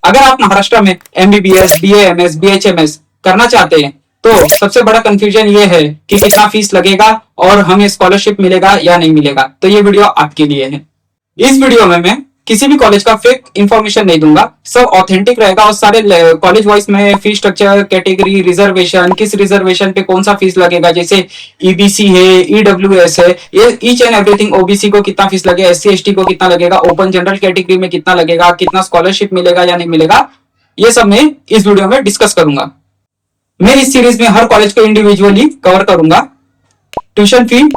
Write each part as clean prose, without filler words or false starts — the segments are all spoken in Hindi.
अगर आप महाराष्ट्र में MBBS, BAMS, BHMS करना चाहते हैं तो सबसे बड़ा कंफ्यूजन ये है कि कितना फीस लगेगा और हमें स्कॉलरशिप मिलेगा या नहीं मिलेगा। तो ये वीडियो आपके लिए है। इस वीडियो में मैं किसी भी कॉलेज का फेक इंफॉर्मेशन नहीं दूंगा, सब ऑथेंटिक रहेगा और सारे कॉलेज वाइज में फीस स्ट्रक्चर, कैटेगरी, रिजर्वेशन, किस रिजर्वेशन पे कौन सा फीस लगेगा, जैसे EBC है, EWS है, ये ईच एंड एवरीथिंग, OBC को कितना फीस लगेगा, SC ST को कितना लगेगा, ओपन जनरल कैटेगरी में कितना लगेगा, कितना स्कॉलरशिप मिलेगा या नहीं मिलेगा, ये सब मैं इस वीडियो में डिस्कस करूंगा। मैं इस सीरीज में हर कॉलेज को इंडिविजुअली कवर करूंगा। ट्यूशन फी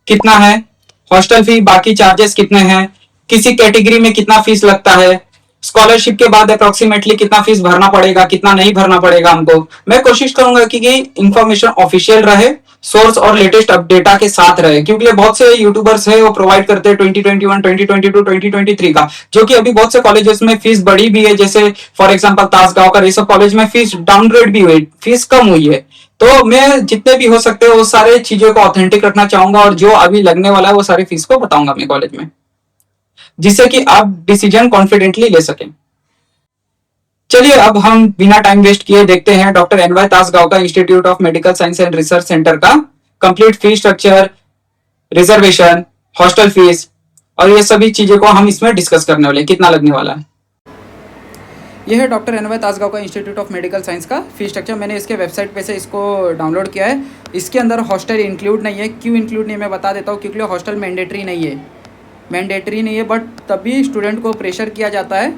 कितना है, हॉस्टल फी, बाकी चार्जेस कितने हैं, किसी कैटेगरी में कितना फीस लगता है, स्कॉलरशिप के बाद अप्रोक्सीमेटली कितना फीस भरना पड़ेगा, कितना नहीं भरना पड़ेगा हमको। मैं कोशिश करूंगा कि इंफॉर्मेशन ऑफिशियल रहे, सोर्स और लेटेस्ट अपडेटा के साथ रहे, क्योंकि बहुत से यूट्यूबर्स है वो प्रोवाइड करते हैं 2021, 2022, 2023 का, जो कि अभी बहुत से कॉलेजेस में फीस बढ़ी भी है। जैसे फॉर एग्जांपल तासगांव का ये सब कॉलेज में फीस डाउनग्रेड भी हुई, फीस कम हुई है। तो मैं जितने भी हो सकते हैं वो सारे चीजों को ऑथेंटिक रखना चाहूंगा और जो अभी लगने वाला है वो सारी फीस को बताऊंगा अपने कॉलेज में, जिससे कि आप डिसीजन कॉन्फिडेंटली ले सकें। चलिए अब हम बिना टाइम वेस्ट किए देखते हैं डॉक्टर NY तासगांव का institute of medical science and research centre का complete fees structure, reservation, hostel fees और ये सभी चीजें को हम इसमें डिस्कस करने वाले, कितना लगने वाला है। यह है डॉक्टर NY तासगांव का इंस्टीट्यूट ऑफ मेडिकल साइंस का फीस स्ट्रक्चर। मैंने इसके वेबसाइट पे से इसको डाउनलोड किया है। इसके अंदर हॉस्टल इंक्लूड नहीं है। क्यों इंक्लूड नहीं है मैं बता देता हूँ, क्योंकि हॉस्टल मैंडेटरी नहीं है, बट तभी स्टूडेंट को प्रेशर किया जाता है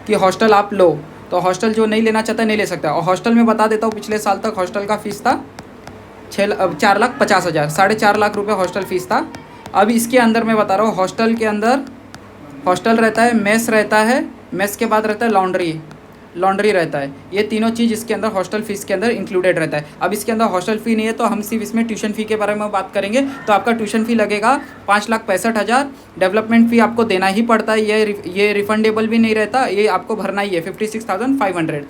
कि हॉस्टल आप लो। तो हॉस्टल जो नहीं लेना चाहता नहीं ले सकता। और हॉस्टल में बता देता हूँ, पिछले साल तक हॉस्टल का फ़ीस था 4,50,000, 4.5 लाख रुपये हॉस्टल फ़ीस था। अब इसके अंदर मैं बता रहा हूँ, हॉस्टल के अंदर हॉस्टल रहता है, मेस रहता है, मेस के बाद रहता है लॉन्ड्री रहता है। ये तीनों चीज़ इसके अंदर हॉस्टल फीस के अंदर इंक्लूडेड रहता है। अब इसके अंदर हॉस्टल फ़ी नहीं है तो हम सिर्फ इसमें ट्यूशन फ़ी के बारे में बात करेंगे। तो आपका ट्यूशन फ़ी लगेगा 5,65,000। डेवलपमेंट फ़ी आपको देना ही पड़ता है, ये रिफंडेबल भी नहीं रहता, ये आपको भरना ही है 56,500।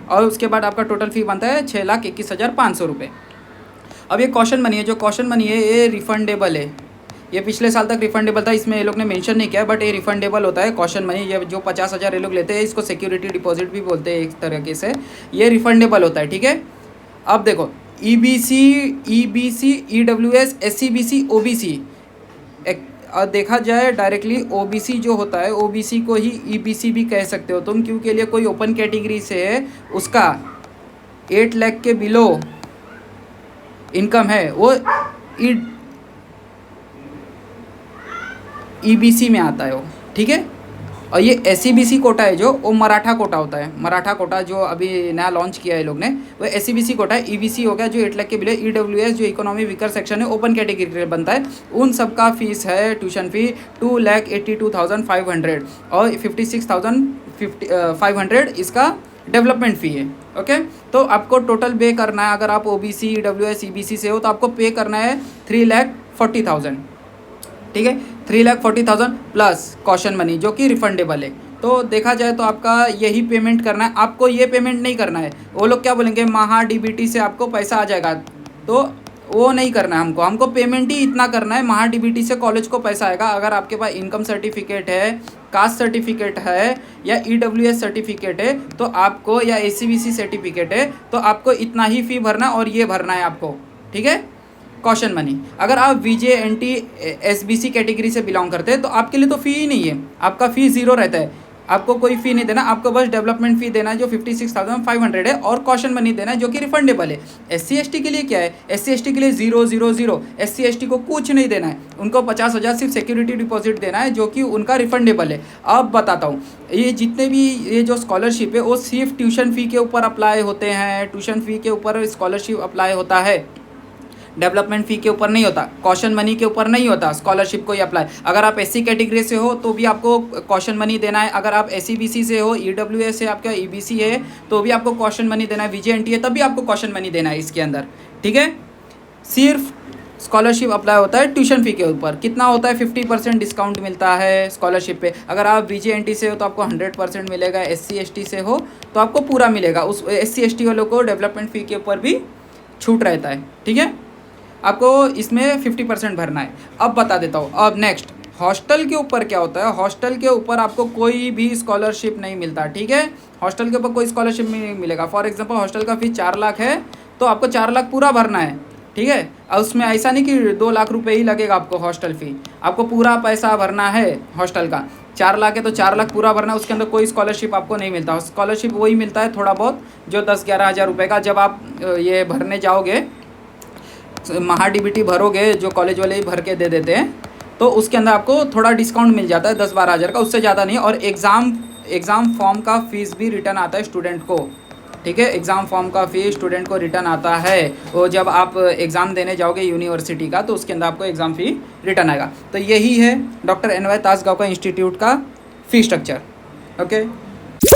और उसके बाद आपका टोटल फ़ी बनता है 6,21,500 रुपये। अब ये कॉशन मनी है, जो कॉशन मनी है ये रिफंडेबल है। ये पिछले साल तक रिफंडेबल था, इसमें ये लोग ने मेंशन नहीं किया, बट ये रिफंडेबल होता है कॉशन मनी। ये जो 50,000 ये लोग लेते हैं, इसको सिक्योरिटी डिपॉजिट भी बोलते हैं एक तरीके से, ये रिफंडेबल होता है। ठीक है, अब देखो EBC, EWS, SCBC, OBC, देखा जाए डायरेक्टली OBC जो होता है, OBC को ही EBC भी कह सकते हो तुम, क्योंकि लिए कोई ओपन कैटेगरी से है, उसका 8 लाख के बिलो इनकम है, वो EBC में आता है वो। ठीक है, और ये SCBC कोटा है जो वो मराठा कोटा होता है। मराठा कोटा जो अभी नया लॉन्च किया है लोग ने, वो SCBC कोटा है। EBC हो गया जो 8 लाख के बिलो। EWS जो इकोनॉमी वीकर सेक्शन है, ओपन कैटेगरी बनता है, उन सब का फीस है ट्यूशन फ़ी 2,82,500 और 56,500 इसका डेवलपमेंट फ़ी है। ओके, तो आपको टोटल पे करना है, अगर आप OBC, EWS, EBC से हो तो आपको पे करना है 3,40,000। ठीक है, 3,40,000 प्लस कॉशन मनी जो कि रिफंडेबल है। तो देखा जाए तो आपका यही पेमेंट करना है, आपको ये पेमेंट नहीं करना है। वो लोग क्या बोलेंगे, महा DBT से आपको पैसा आ जाएगा, तो वो नहीं करना है हमको पेमेंट ही इतना करना है। महा DBT से कॉलेज को पैसा आएगा। अगर आपके पास इनकम सर्टिफिकेट है, कास्ट सर्टिफिकेट है या EWS सर्टिफिकेट है तो आपको, या SCBC सर्टिफिकेट है तो आपको इतना ही फ़ी भरना और ये भरना है आपको। ठीक है, कॉशन मनी। अगर आप VJNT SBC कैटेगरी से बिलोंग करते हैं तो आपके लिए तो फ़ी ही नहीं है, आपका फ़ी 0 रहता है, आपको कोई फ़ी नहीं देना, आपको बस डेवलपमेंट फ़ी देना है जो 56,500 है, और कॉशन मनी देना है जो कि रिफंडेबल है। SC ST के लिए क्या है, SC ST के लिए 000, SC ST को कुछ नहीं देना है, उनको 50,000 सिर्फ सिक्योरिटी डिपॉजिट देना है जो कि उनका रिफंडेबल है। अब बताता हूँ, ये जितने भी ये जो स्कॉलरशिप है वो सिर्फ ट्यूशन फ़ी के ऊपर अप्लाई होते हैं, ट्यूशन फ़ी के ऊपर स्कॉलरशिप अप्लाई होता है, डेवलपमेंट फ़ी के ऊपर नहीं होता, कॉशन मनी के ऊपर नहीं होता स्कॉलरशिप को ही अप्लाई। अगर आप SC कैटेगरी से हो तो भी आपको कॉशन मनी देना है, अगर आप SCBC से हो, EWS है, आपका EBC है तो भी आपको कॉशन मनी देना है, VJNT है तभी आपको कॉशन मनी देना है इसके अंदर। ठीक है, सिर्फ स्कॉलरशिप अप्लाई होता है ट्यूशन फ़ी के ऊपर। कितना होता है, 50% डिस्काउंट मिलता है स्कॉलरशिप पे। अगर आप VJNT से हो तो आपको 100% मिलेगा, SC ST से हो तो आपको पूरा मिलेगा। उस SC ST वालों को डेवलपमेंट फ़ी के ऊपर भी छूट रहता है। ठीक है, आपको इसमें 50% भरना है। अब बता देता हूँ, अब नेक्स्ट हॉस्टल के ऊपर क्या होता है, हॉस्टल के ऊपर आपको कोई भी स्कॉलरशिप नहीं मिलता, ठीक है। हॉस्टल के ऊपर कोई स्कॉलरशिप नहीं मिलेगा। फॉर एग्जांपल हॉस्टल का फीस 4 लाख है तो आपको 4 लाख पूरा भरना है, ठीक है। और उसमें ऐसा नहीं कि 2 लाख रुपए ही लगेगा आपको हॉस्टल फी, आपको पूरा पैसा भरना है हॉस्टल का। 4 लाख है तो 4 लाख पूरा भरना है, उसके अंदर कोई स्कॉलरशिप आपको नहीं मिलता। स्कॉलरशिप वही मिलता है थोड़ा बहुत, जो 10-11 हज़ार रुपये का जब आप ये भरने जाओगे, महा डीबीटी भरोगे, जो कॉलेज वाले ही भर के दे देते हैं, तो उसके अंदर आपको थोड़ा डिस्काउंट मिल जाता है 10-12 हज़ार का, उससे ज़्यादा नहीं। और एग्ज़ाम फॉर्म का फ़ीस भी रिटर्न आता है स्टूडेंट को, ठीक है। एग्ज़ाम फॉर्म का फ़ीस स्टूडेंट को रिटर्न आता है, वो जब आप एग्ज़ाम देने जाओगे यूनिवर्सिटी का, तो उसके अंदर आपको एग्ज़ाम फ़ी रिटर्न आएगा। तो यही है डॉक्टर NY तासगांव का इंस्टीट्यूट का फ़ी स्ट्रक्चर, ओके।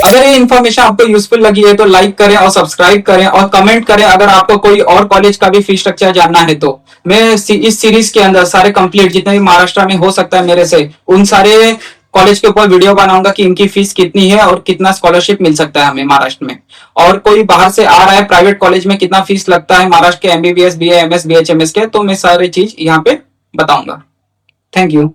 अगर ये इन्फॉर्मेशन आपको यूजफुल लगी है तो लाइक करें और सब्सक्राइब करें और कमेंट करें। अगर आपको कोई और कॉलेज का भी फीस स्ट्रक्चर जानना है तो मैं इस सीरीज के अंदर सारे कंप्लीट जितने भी महाराष्ट्र में हो सकता है मेरे से, उन सारे कॉलेज के ऊपर वीडियो बनाऊंगा कि इनकी फीस कितनी है और कितना स्कॉलरशिप मिल सकता है हमें महाराष्ट्र में। और कोई बाहर से आ रहा है प्राइवेट कॉलेज में कितना फीस लगता है महाराष्ट्र के MBBS BA MS BHMS के, तो मैं सारी चीज यहाँ पे बताऊंगा। Thank you.